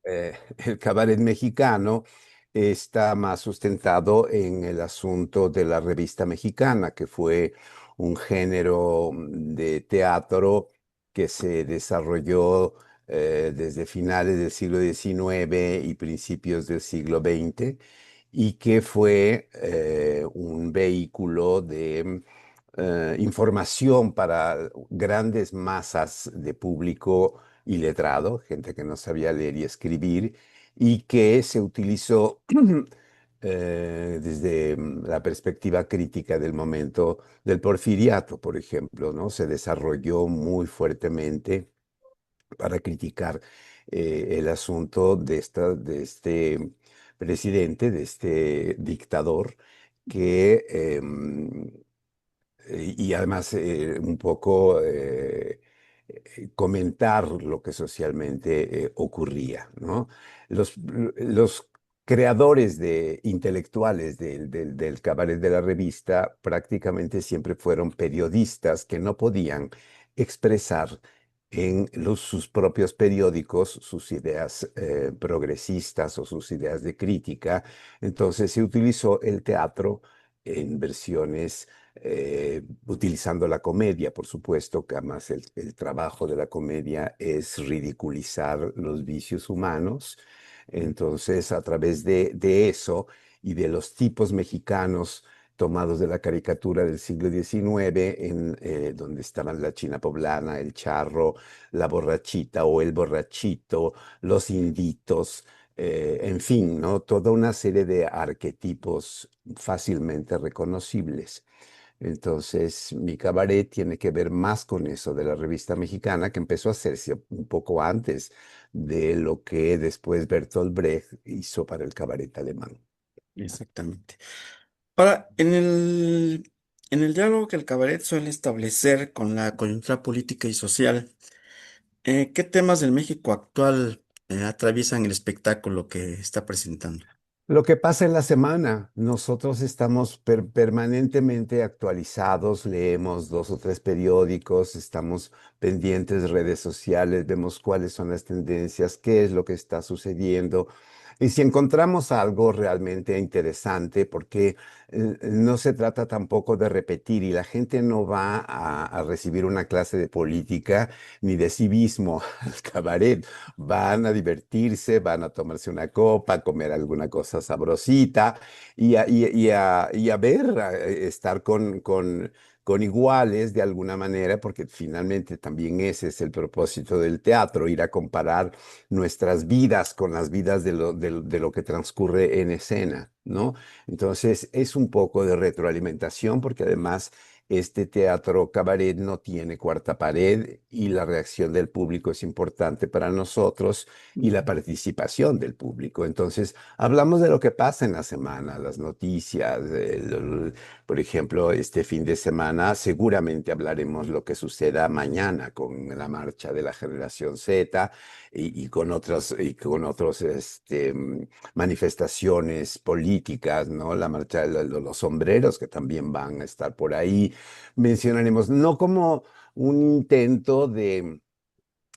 el cabaret mexicano está más sustentado en el asunto de la revista mexicana, que fue un género de teatro que se desarrolló desde finales del siglo XIX y principios del siglo XX y que fue un vehículo de información para grandes masas de público iletrado, gente que no sabía leer y escribir, y que se utilizó desde la perspectiva crítica del momento del porfiriato, por ejemplo, ¿no? Se desarrolló muy fuertemente para criticar el asunto de este presidente, de este dictador, que y además un poco comentar lo que socialmente ocurría, ¿no? Los creadores de intelectuales del cabaret de la revista prácticamente siempre fueron periodistas que no podían expresar en sus propios periódicos sus ideas progresistas o sus ideas de crítica. Entonces se utilizó el teatro en versiones utilizando la comedia, por supuesto, que además el trabajo de la comedia es ridiculizar los vicios humanos. Entonces, a través de eso y de los tipos mexicanos tomados de la caricatura del siglo XIX, donde estaban la china poblana, el charro, la borrachita o el borrachito, los inditos, en fin, ¿no? Toda una serie de arquetipos fácilmente reconocibles. Entonces, mi cabaret tiene que ver más con eso de la revista mexicana, que empezó a hacerse un poco antes de lo que después Bertolt Brecht hizo para el cabaret alemán. Exactamente. Ahora, en el diálogo que el cabaret suele establecer con la coyuntura política y social, ¿qué temas del México actual atraviesan el espectáculo que está presentando? Lo que pasa en la semana, nosotros estamos permanentemente actualizados, leemos dos o tres periódicos, estamos pendientes de redes sociales, vemos cuáles son las tendencias, qué es lo que está sucediendo. Y si encontramos algo realmente interesante, porque no se trata tampoco de repetir y la gente no va a recibir una clase de política ni de civismo al cabaret, van a divertirse, van a tomarse una copa, a comer alguna cosa sabrosita y a ver, a estar con iguales de alguna manera, porque finalmente también ese es el propósito del teatro, ir a comparar nuestras vidas con las vidas de lo que transcurre en escena, ¿no? Entonces es un poco de retroalimentación, porque además este teatro cabaret no tiene cuarta pared y la reacción del público es importante para nosotros y la participación del público. Entonces, hablamos de lo que pasa en la semana, las noticias, por ejemplo, este fin de semana seguramente hablaremos lo que suceda mañana con la marcha de la generación Z y con otros manifestaciones políticas, ¿no? La marcha de los sombreros que también van a estar por ahí. Mencionaremos, no como un intento de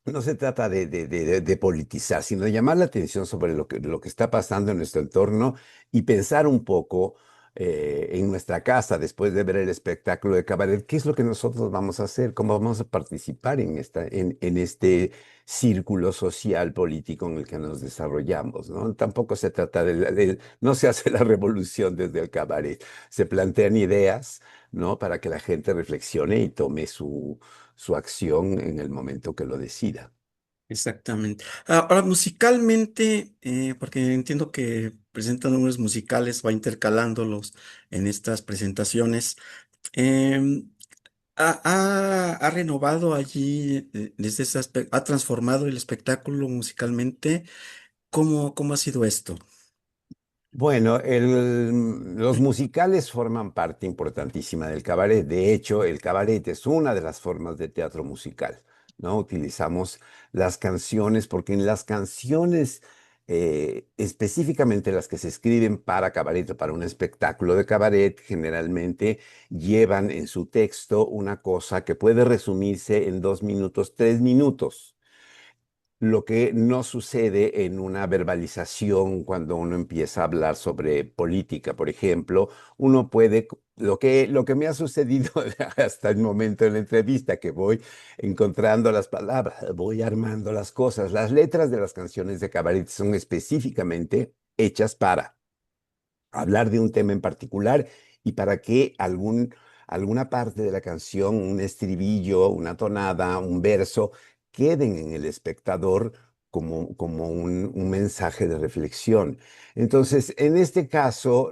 no se trata de politizar, sino de llamar la atención sobre lo que está pasando en nuestro entorno y pensar un poco en nuestra casa después de ver el espectáculo de cabaret, qué es lo que nosotros vamos a hacer, cómo vamos a participar en este círculo social político en el que nos desarrollamos, ¿no? Tampoco se trata no se hace la revolución desde el cabaret, se plantean ideas, ¿no? Para que la gente reflexione y tome su acción en el momento que lo decida. Exactamente. Ahora, musicalmente, porque entiendo que presentan números musicales, va intercalándolos en estas presentaciones. em, ha renovado allí, desde ese aspecto, ha transformado el espectáculo musicalmente. ¿Cómo ha sido esto? Bueno, los musicales forman parte importantísima del cabaret. De hecho, el cabaret es una de las formas de teatro musical, ¿no? Utilizamos las canciones porque en las canciones, específicamente las que se escriben para cabaret o para un espectáculo de cabaret, generalmente llevan en su texto una cosa que puede resumirse en 2 minutos, 3 minutos. lo que no sucede en una verbalización cuando uno empieza a hablar sobre política, por ejemplo, uno puede, lo que me ha sucedido hasta el momento en la entrevista, que voy encontrando las palabras, voy armando las cosas, las letras de las canciones de cabaret son específicamente hechas para hablar de un tema en particular y para que alguna parte de la canción, un estribillo, una tonada, un verso, queden en el espectador como un mensaje de reflexión. Entonces, en este caso,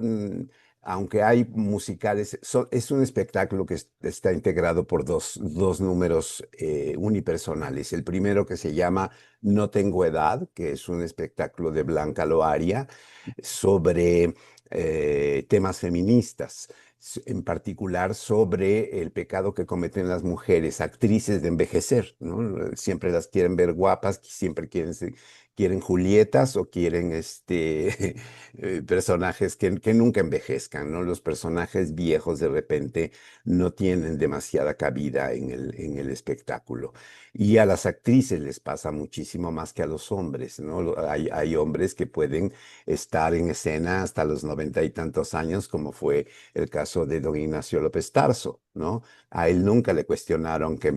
aunque hay musicales, es un espectáculo que está integrado por dos números unipersonales. El primero que se llama No tengo edad, que es un espectáculo de Blanca Loaria sobre temas feministas, en particular sobre el pecado que cometen las mujeres, actrices de envejecer, ¿no? Siempre las quieren ver guapas, siempre quieren Julietas o quieren personajes que nunca envejezcan, ¿no? Los personajes viejos de repente no tienen demasiada cabida en el espectáculo. Y a las actrices les pasa muchísimo más que a los hombres, ¿no? Hay hombres que pueden estar en escena hasta los 90 y tantos años, como fue el caso de don Ignacio López Tarso, ¿no? A él nunca le cuestionaron que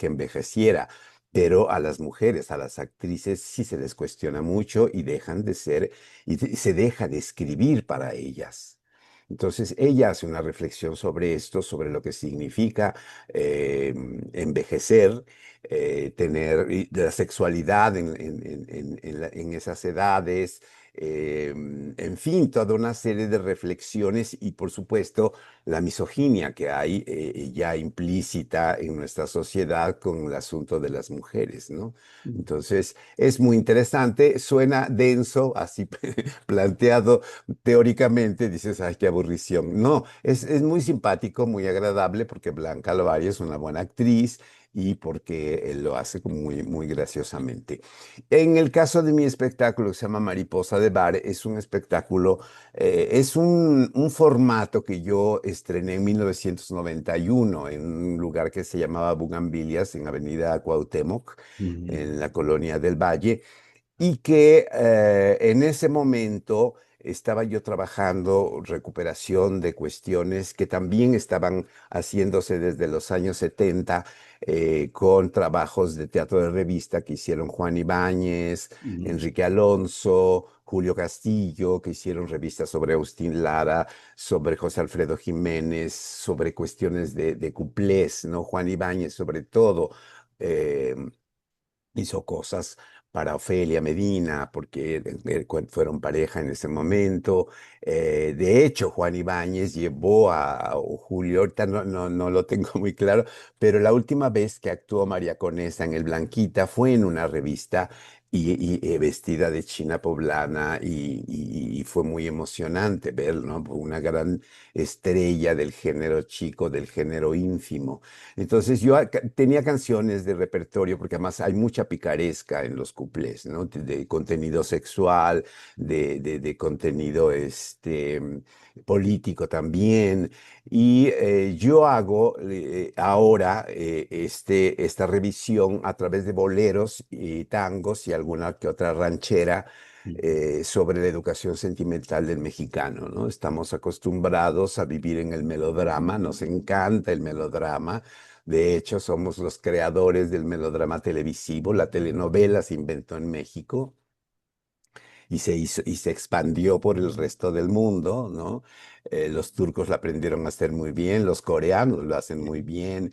envejeciera, pero a las mujeres, a las actrices, sí se les cuestiona mucho y dejan de ser, y se deja de escribir para ellas. Entonces, ella hace una reflexión sobre esto, sobre lo que significa eh, envejecer, de la sexualidad en esas edades, en fin, toda una serie de reflexiones y, por supuesto, la misoginia que hay ya implícita en nuestra sociedad con el asunto de las mujeres, ¿no? Entonces, es muy interesante, suena denso, así planteado teóricamente, dices, ay, qué aburrición. No, es muy simpático, muy agradable, porque Blanca Lovaria es una buena actriz y porque él lo hace como muy graciosamente. En el caso de mi espectáculo que se llama Mariposa de Bar, es un espectáculo, es un formato que yo estrené en 1991 en un lugar que se llamaba Bugambilias, en Avenida Cuauhtémoc, Mm, en la colonia del Valle, y que en ese momento estaba yo trabajando recuperación de cuestiones que también estaban haciéndose desde los años 70 con trabajos de teatro de revista que hicieron Juan Ibáñez, mm, Enrique Alonso, Julio Castillo, que hicieron revistas sobre Agustín Lara, sobre José Alfredo Jiménez, sobre cuestiones de cuplés, ¿no? Juan Ibáñez sobre todo. eh, Hizo cosas para Ofelia Medina, porque fueron pareja en ese momento. De hecho, Juan Ibáñez llevó o Julio, ahorita no lo tengo muy claro, pero la última vez que actuó María Conesa en El Blanquita fue en una revista vestida de china poblana y fue muy emocionante ver, ¿no? Una gran estrella del género chico, del género ínfimo. Entonces yo tenía canciones de repertorio, porque además hay mucha picaresca en los cuplés, ¿no? De contenido sexual, de contenido político también. Y yo hago ahora esta revisión a través de boleros y tangos y alguna que otra ranchera mm, sobre la educación sentimental del mexicano, ¿no? Estamos acostumbrados a vivir en el melodrama, nos encanta el melodrama. De hecho, somos los creadores del melodrama televisivo. La telenovela se inventó en México y se hizo, y se expandió por el resto del mundo, ¿no? Los turcos la aprendieron a hacer muy bien, los coreanos lo hacen muy bien,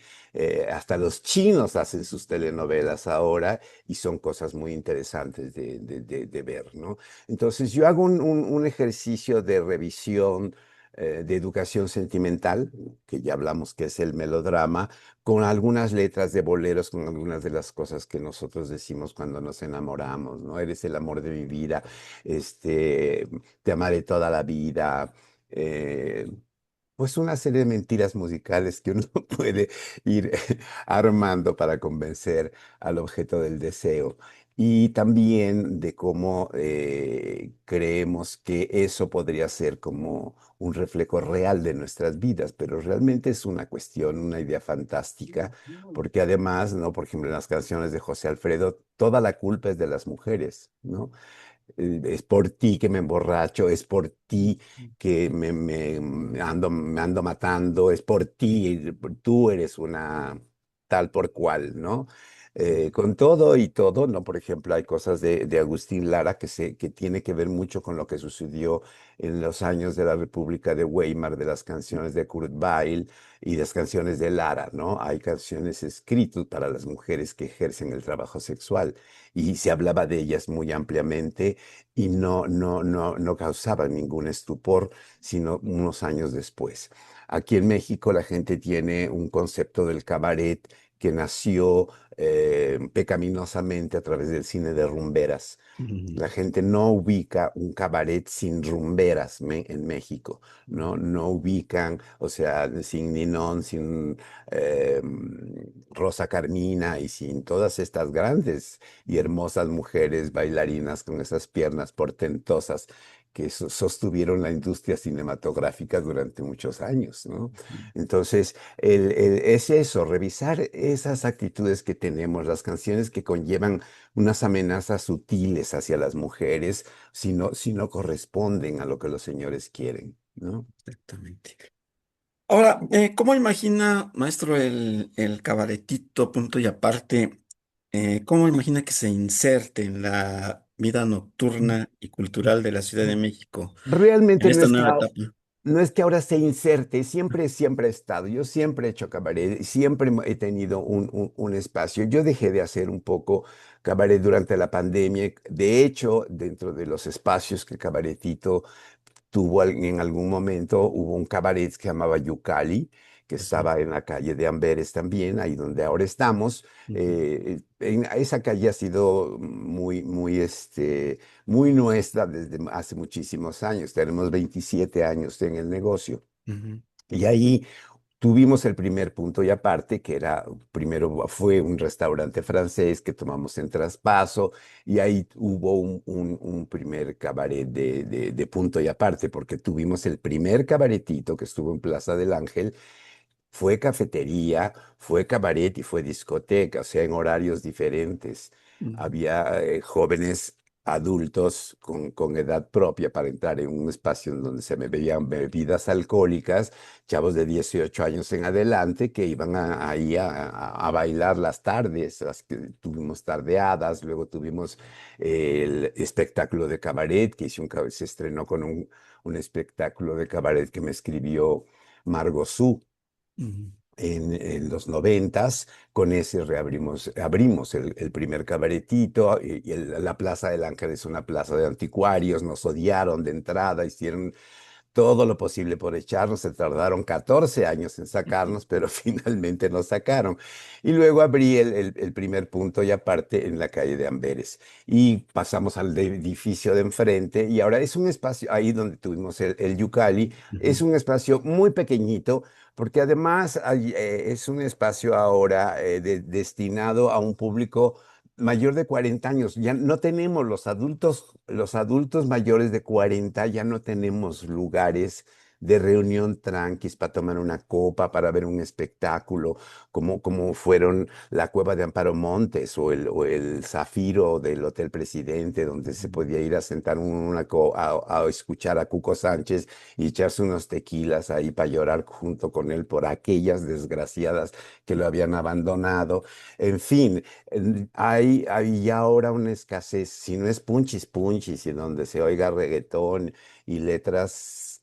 hasta los chinos hacen sus telenovelas ahora y son cosas muy interesantes de ver, ¿no? Entonces yo hago un ejercicio de revisión de educación sentimental, que ya hablamos que es el melodrama, con algunas letras de boleros, con algunas de las cosas que nosotros decimos cuando nos enamoramos, ¿no? Eres el amor de mi vida, este, te amaré toda la vida. eh, pues una serie de mentiras musicales que uno puede ir armando para convencer al objeto del deseo. y también de cómo creemos que eso podría ser como un reflejo real de nuestras vidas, pero realmente es una cuestión, una idea fantástica, porque además, ¿no? Por ejemplo, en las canciones de José Alfredo, toda la culpa es de las mujeres, ¿no? Es por ti que me emborracho, es por ti que me ando matando, es por ti, tú eres una tal por cual, ¿no? Con todo y todo, ¿no? Por ejemplo, hay cosas de Agustín Lara que tiene que ver mucho con lo que sucedió en los años de la República de Weimar, de las canciones de Kurt Weill y las canciones de Lara, ¿no? Hay canciones escritas para las mujeres que ejercen el trabajo sexual y se hablaba de ellas muy ampliamente y no causaban ningún estupor, sino unos años después. Aquí en México la gente tiene un concepto del cabaret que nació pecaminosamente a través del cine de rumberas. Ujú, La gente no ubica un cabaret sin rumberas en México, ¿no? No ubican, o sea, sin Ninón, sin Rosa Carmina y sin todas estas grandes y hermosas mujeres bailarinas con esas piernas portentosas que sostuvieron la industria cinematográfica durante muchos años, ¿no? Entonces, es eso, revisar esas actitudes que tenemos, las canciones que conllevan unas amenazas sutiles hacia las mujeres si no corresponden a lo que los señores quieren, ¿no? exactamente. Ahora, ¿cómo imagina, maestro, el cabaretito punto y aparte? ¿Cómo imagina que se inserte en la vida nocturna y cultural de la Ciudad de México en Realmente esta nueva etapa? no es que ahora se inserte, siempre he estado, yo siempre he hecho cabaret, siempre he tenido un espacio. Yo dejé de hacer un poco cabaret durante la pandemia. De hecho, dentro de los espacios que Cabaretito tuvo en algún momento, hubo un cabaret que se llamaba Yucali, que Así. estaba en la calle de Amberes también, ahí donde ahora estamos. Ujú, Esa calle ha sido muy nuestra desde hace muchísimos años. Tenemos 27 años en el negocio. ujú, Y ahí tuvimos el primer punto y aparte, que era, primero fue un restaurante francés que tomamos en traspaso y ahí hubo un primer cabaret de punto y aparte, porque tuvimos el primer cabaretito que estuvo en Plaza del Ángel, fue cafetería, fue cabaret y fue discoteca, o sea, en horarios diferentes. ujú, Había jóvenes adultos con edad propia para entrar en un espacio en donde se me bebían bebidas alcohólicas, chavos de 18 años en adelante que iban ahí a bailar las tardes, las que tuvimos tardeadas, luego tuvimos el espectáculo de cabaret, que se estrenó con un espectáculo de cabaret que me escribió Margot Su ujú, en los noventas. Con ese abrimos el primer cabaretito y la Plaza del Ángel es una plaza de anticuarios, nos odiaron de entrada, hicieron todo lo posible por echarnos, se tardaron 14 años en ujú, sacarnos, pero finalmente nos sacaron. Y luego abrí el primer punto y aparte en la calle de Amberes. Y pasamos al edificio de enfrente y ahora es un espacio ahí donde tuvimos el Yucali, es ujú, un espacio muy pequeñito porque además es un espacio ahora destinado a un público mayor de 40 años. Ya no tenemos los adultos mayores de 40, ya no tenemos lugares de reunión tranquis para tomar una copa, para ver un espectáculo, como fueron la Cueva de Amparo Montes o el Zafiro del Hotel Presidente, donde se podía ir a sentar a escuchar a Cuco Sánchez y echarse unos tequilas ahí para llorar junto con él por aquellas desgraciadas que lo habían abandonado. En fin, hay ya ahora una escasez, si no es punchis punchis, y donde se oiga reggaetón y letras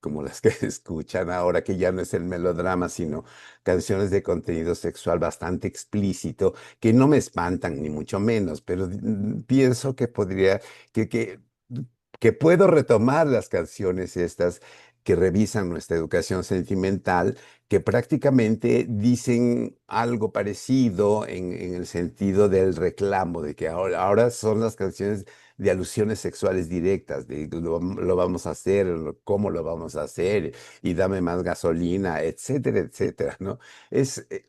como las que se escuchan ahora, que ya no es el melodrama, sino canciones de contenido sexual bastante explícito, que no me espantan ni mucho menos, pero pienso que que puedo retomar las canciones estas que revisan nuestra educación sentimental, que prácticamente dicen algo parecido en el sentido del reclamo, de que ahora son las canciones de alusiones sexuales directas, de lo vamos a hacer, cómo lo vamos a hacer, y dame más gasolina, etcétera, etcétera, ¿no?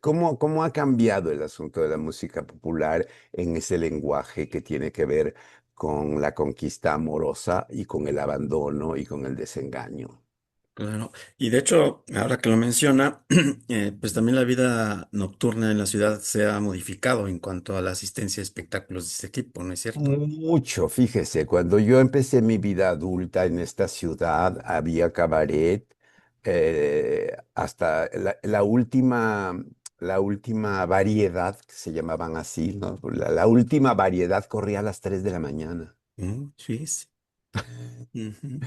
¿Cómo ha cambiado el asunto de la música popular en ese lenguaje que tiene que ver con la conquista amorosa y con el abandono y con el desengaño? Claro. Y de hecho, ahora que lo menciona, pues también la vida nocturna en la ciudad se ha modificado en cuanto a la asistencia a espectáculos de este tipo, ¿no es cierto? Mucho, fíjese, cuando yo empecé mi vida adulta en esta ciudad, había cabaret, hasta la última variedad, que se llamaban así, ¿no? La última variedad corría a las 3 de la mañana. Sí, sí. Ujú.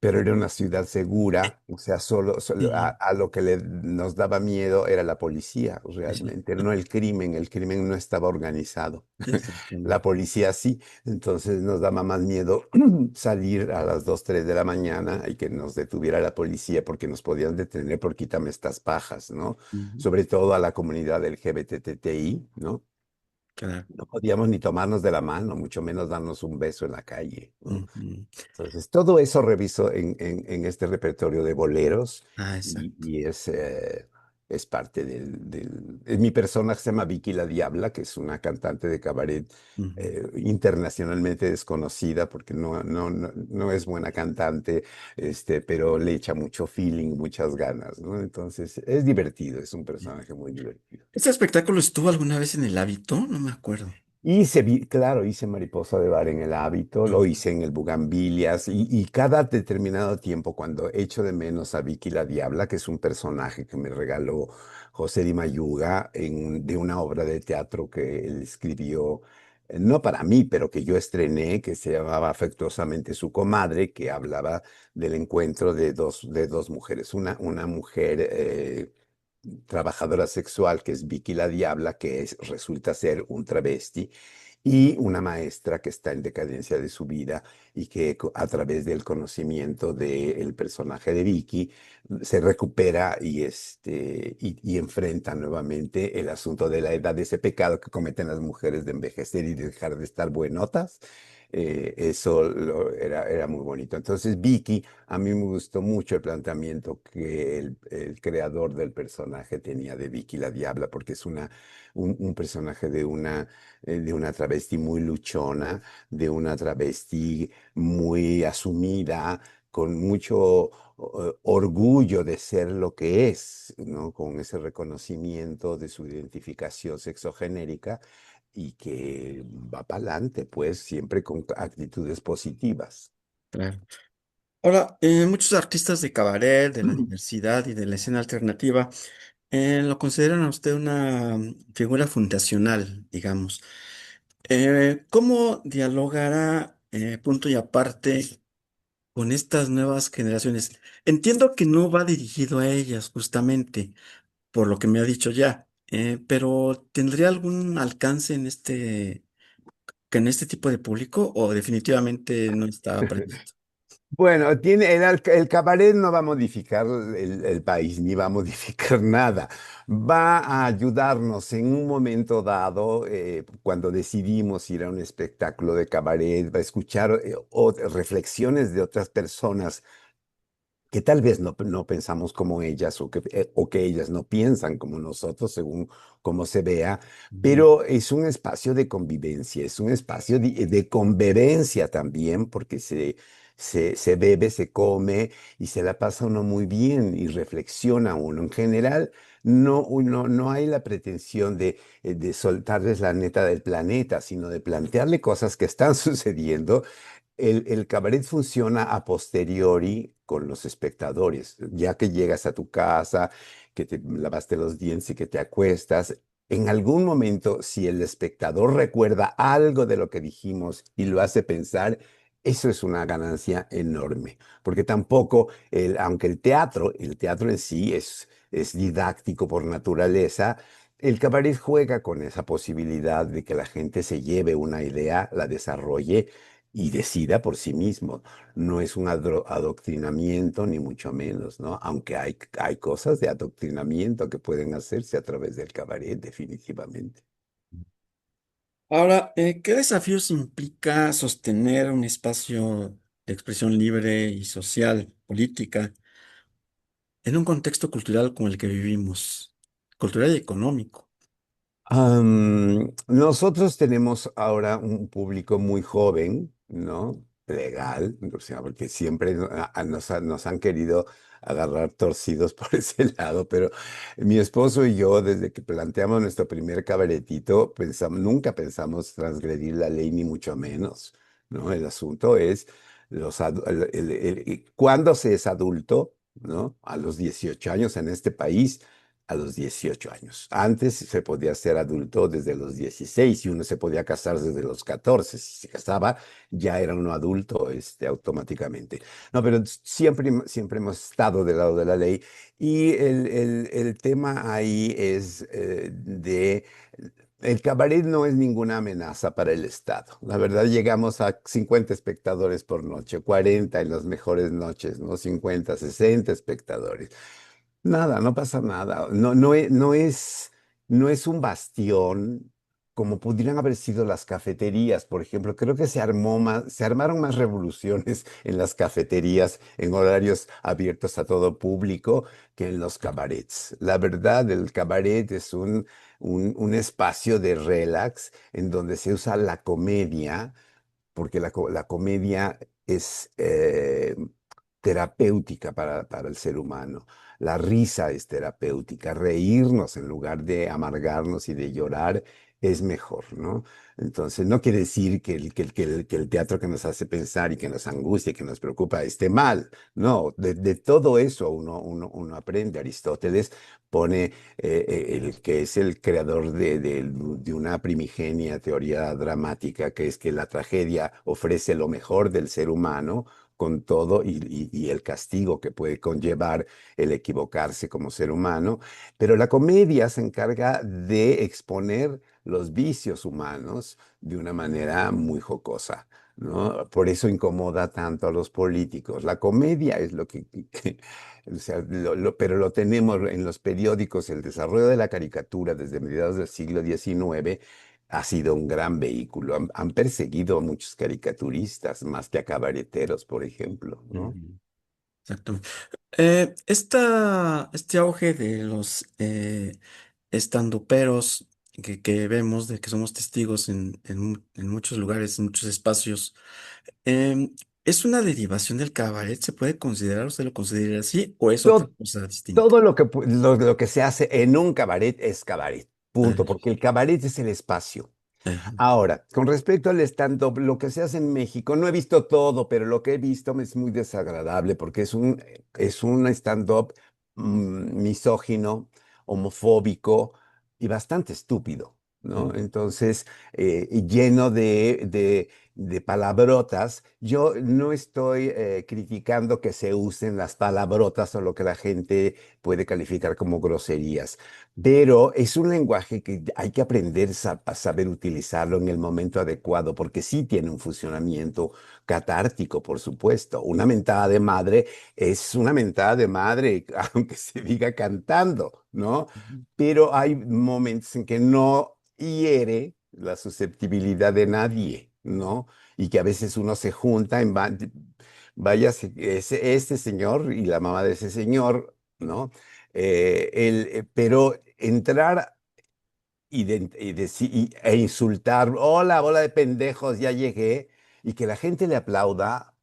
Pero era una ciudad segura, o sea, solo Sí, a lo que nos daba miedo era la policía, realmente, no el crimen no estaba organizado. La exactamente. policía sí, entonces nos daba más miedo salir a las 2 3 de la mañana y que nos detuviera la policía porque nos podían detener por quítame estas pajas, ¿no? Ujú. Sobre todo a la comunidad LGBTTI, ¿no? Claro. No podíamos ni tomarnos de la mano, mucho menos darnos un beso en la calle, ¿no? Ujú. Entonces, todo eso reviso en este repertorio de boleros Ah, exacto. y es parte mi personaje se llama Vicky la Diabla, que es una cantante de cabaret Ujú. internacionalmente desconocida porque no es buena cantante, pero le echa mucho feeling, muchas ganas, ¿no? Entonces, es divertido, es un personaje muy divertido. ¿Este espectáculo estuvo alguna vez en el Hábito? No me acuerdo. Claro, hice Mariposa de Bar en el Hábito, lo hice en el Bugambilias y cada determinado tiempo cuando echo de menos a Vicky la Diabla, que es un personaje que me regaló José Di Mayuga de una obra de teatro que él escribió, no para mí, pero que yo estrené, que se llamaba afectuosamente Su Comadre, que hablaba del encuentro de dos mujeres, una mujer trabajadora sexual, que es Vicky la Diabla, resulta ser un travesti, y una maestra que está en decadencia de su vida y que a través del conocimiento del personaje de Vicky se recupera y enfrenta nuevamente el asunto de la edad, de ese pecado que cometen las mujeres de envejecer y de dejar de estar buenotas. Era muy bonito. Entonces, Vicky, a mí me gustó mucho el planteamiento que el creador del personaje tenía de Vicky la Diabla, porque es un personaje de una travesti muy luchona, de una travesti muy asumida, con mucho orgullo de ser lo que es, ¿no? Con ese reconocimiento de su identificación sexogenérica y que va para adelante, pues siempre con actitudes positivas. Claro. Ahora, muchos artistas de cabaret, de la diversidad y de la escena alternativa lo consideran a usted una figura fundacional, digamos. ¿Cómo dialogará punto y aparte con estas nuevas generaciones? Entiendo que no va dirigido a ellas, justamente, por lo que me ha dicho ya, pero ¿tendría algún alcance en este tipo de público o definitivamente no está previsto? Bueno, el cabaret no va a modificar el país, ni va a modificar nada. Va a ayudarnos en un momento dado, cuando decidimos ir a un espectáculo de cabaret, va a escuchar reflexiones de otras personas que tal vez no pensamos como ellas o que ellas no piensan como nosotros, según cómo se vea, Ujú. pero es un espacio de convivencia, es un espacio de convivencia también, porque se bebe, se come y se la pasa uno muy bien y reflexiona uno. En general, no hay la pretensión de soltarles la neta del planeta, sino de plantearle cosas que están sucediendo. El cabaret funciona a posteriori con los espectadores. Ya que llegas a tu casa, que te lavaste los dientes y que te acuestas, en algún momento, si el espectador recuerda algo de lo que dijimos y lo hace pensar, eso es una ganancia enorme. Porque tampoco, aunque el teatro en sí es didáctico por naturaleza, el cabaret juega con esa posibilidad de que la gente se lleve una idea, la desarrolle y decida por sí mismo. No es un adoctrinamiento, ni mucho menos, ¿no? Aunque hay cosas de adoctrinamiento que pueden hacerse a través del cabaret, definitivamente. Ahora, ¿qué desafíos implica sostener un espacio de expresión libre y social, política, en un contexto cultural como el que vivimos, cultural y económico? Nosotros tenemos ahora un público muy joven, ¿no? Legal, o sea, porque siempre nos han querido agarrar torcidos por ese lado, pero mi esposo y yo, desde que planteamos nuestro primer cabaretito, nunca pensamos transgredir la ley, ni mucho menos, ¿no? El asunto es cuándo se es adulto, ¿no? A los 18 años en este país, a los 18 años. Antes se podía ser adulto desde los 16 y uno se podía casar desde los 14. Si se casaba, ya era uno adulto, automáticamente. No, pero siempre hemos estado del lado de la ley y el tema ahí es el cabaret no es ninguna amenaza para el Estado. La verdad, llegamos a 50 espectadores por noche, 40 en las mejores noches, ¿no? 50, 60 espectadores. Nada, no pasa nada. No es un bastión como pudieran haber sido las cafeterías, por ejemplo. Creo que se armaron más revoluciones en las cafeterías en horarios abiertos a todo público que en los cabarets. La verdad, el cabaret es un espacio de relax en donde se usa la comedia porque la comedia es terapéutica para el ser humano. La risa es terapéutica. Reírnos en lugar de amargarnos y de llorar es mejor, ¿no? Entonces, no quiere decir que el teatro que nos hace pensar y que nos angustia y que nos preocupa esté mal. No, de todo eso uno aprende. Aristóteles pone el que es el creador de una primigenia teoría dramática, que es que la tragedia ofrece lo mejor del ser humano con todo y el castigo que puede conllevar el equivocarse como ser humano, pero la comedia se encarga de exponer los vicios humanos de una manera muy jocosa. ¿No? Por eso incomoda tanto a los políticos. La comedia es lo que o sea, pero lo tenemos en los periódicos. El desarrollo de la caricatura desde mediados del siglo XIX ha sido un gran vehículo. Han perseguido a muchos caricaturistas, más que a cabareteros, por ejemplo, ¿no? Ujú. Exacto. Este auge de los estandoperos que vemos, de que somos testigos en muchos lugares, en muchos espacios, em, ¿es una derivación del cabaret? ¿Se puede considerar, usted lo considera así, o es otra Todo, cosa distinta? todo lo que se hace en un cabaret es cabaret, punto, Ah, porque el cabaret es el espacio. ajá, Ahora, con respecto al stand-up, lo que se hace en México, no he visto todo, pero lo que he visto me es muy desagradable porque es un stand-up misógino, homofóbico y bastante estúpido, ¿no? mm, Entonces, y lleno de palabrotas. Yo no estoy criticando que se usen las palabrotas o lo que la gente puede calificar como groserías. Pero es un lenguaje que hay que aprender a saber utilizarlo en el momento adecuado, porque sí tiene un funcionamiento catártico, por supuesto. Una mentada de madre es una mentada de madre, aunque se diga cantando, ¿no? ujú, Pero hay momentos en que no hiere la susceptibilidad de nadie, ¿no? Y que a veces uno se junta vaya, este señor y la mamá de ese señor, ¿no? Pero entrar e insultar, hola, bola de pendejos, ya llegué, y que la gente le aplauda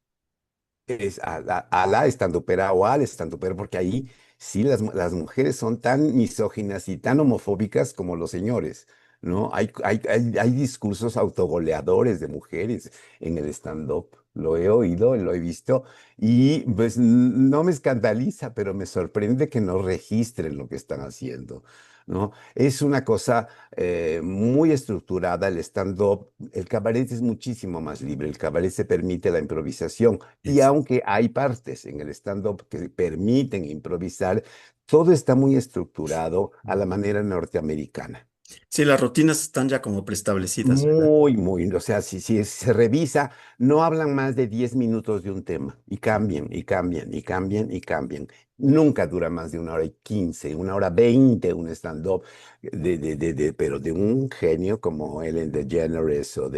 es a la estandopera o al estandopero, porque ahí sí las mujeres son tan misóginas y tan homofóbicas como los señores, ¿no? Hay discursos autogoleadores de mujeres en el stand-up. Lo he oído, lo he visto y pues no me escandaliza, pero me sorprende que no registren lo que están haciendo, ¿no? Es una cosa muy estructurada el stand-up. El cabaret es muchísimo más libre. El cabaret se permite la improvisación. Y es, aunque hay partes en el stand-up que permiten improvisar, todo está muy estructurado a la mm, manera norteamericana. Sí, las rutinas están ya como preestablecidas, ¿verdad? Muy, muy, o sea, si se revisa, no hablan más de 10 minutos de un tema y cambian y cambian y cambian y cambian. Nunca dura más de 1 hora y 15, 1 hora 20 un stand-up, pero de un genio como Ellen DeGeneres o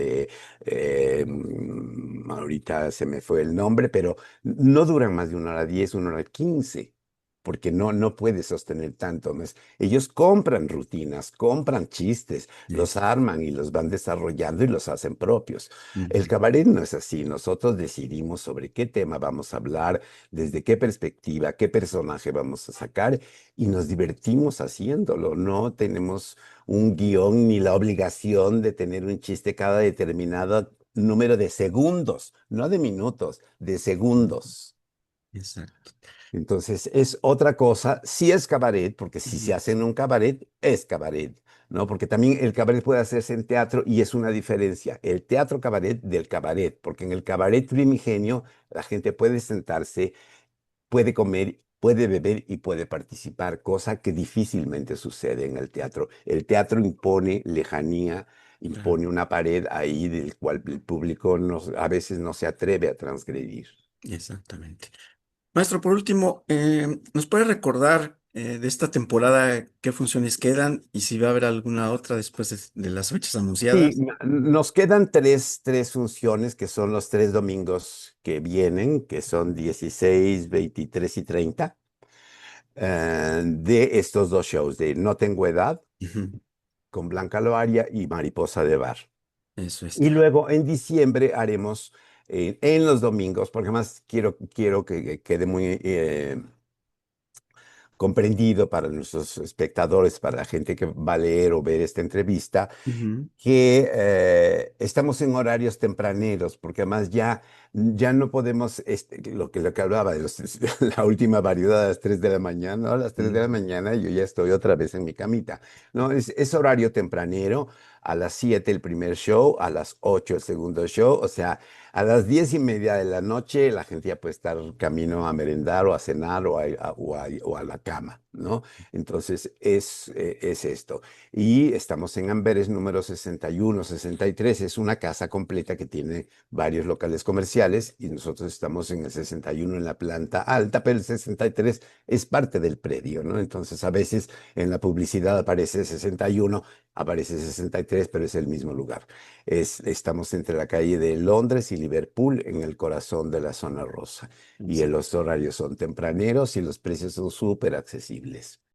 ahorita se me fue el nombre, pero no duran más de 1 hora 10, 1 hora 15. Porque no puede sostener tanto más. Ellos compran rutinas, compran chistes, los Eso. arman y los van desarrollando y los hacen propios. El Ujú. cabaret no es así. Nosotros decidimos sobre qué tema vamos a hablar, desde qué perspectiva, qué personaje vamos a sacar y nos divertimos haciéndolo. No tenemos un guión ni la obligación de tener un chiste cada determinado número de segundos, no de minutos, de segundos. Exacto. Entonces es otra cosa, sí es cabaret, porque si se Ujú. hace en un cabaret, es cabaret, ¿no? Porque también el cabaret puede hacerse en teatro y es una diferencia, el teatro cabaret del cabaret, porque en el cabaret primigenio la gente puede sentarse, puede comer, puede beber y puede participar, cosa que difícilmente sucede en el teatro. El teatro impone lejanía, Claro, impone una pared ahí del cual el público a veces no se atreve a transgredir. exactamente. Maestro, por último, ¿nos puede recordar de esta temporada qué funciones quedan y si va a haber alguna otra después de las fechas Sí, anunciadas? nos quedan tres funciones que son los 3 domingos que vienen, que son 16, 23 y 30, de estos dos shows, de No Tengo Edad, Ujú. con Blanca Loaria y Mariposa de Bar. Eso es. Y luego en diciembre haremos en los domingos, porque además quiero que quede muy comprendido para nuestros espectadores, para la gente que va a leer o ver esta entrevista, Ujú. que estamos en horarios tempraneros, porque además ya no podemos, lo que hablaba de la última variedad a las 3 de la mañana, ¿no? A las 3 de la Ujú. mañana yo ya estoy otra vez en mi camita, ¿no? Es horario tempranero, a las 7 el primer show, a las 8 el segundo show, o sea, a las 10:30 de la noche la gente ya puede estar camino a merendar o a cenar o a la cama, ¿no? Entonces es esto. Y estamos en Amberes número 61, 63. Es una casa completa que tiene varios locales comerciales y nosotros estamos en el 61 en la planta alta, pero el 63 es parte del predio, ¿no? Entonces a veces en la publicidad aparece 61, aparece 63, pero es el mismo lugar. Estamos entre la calle de Londres y Liverpool, en el corazón de la zona rosa. Y Eso. los horarios son tempraneros y los precios son súper accesibles.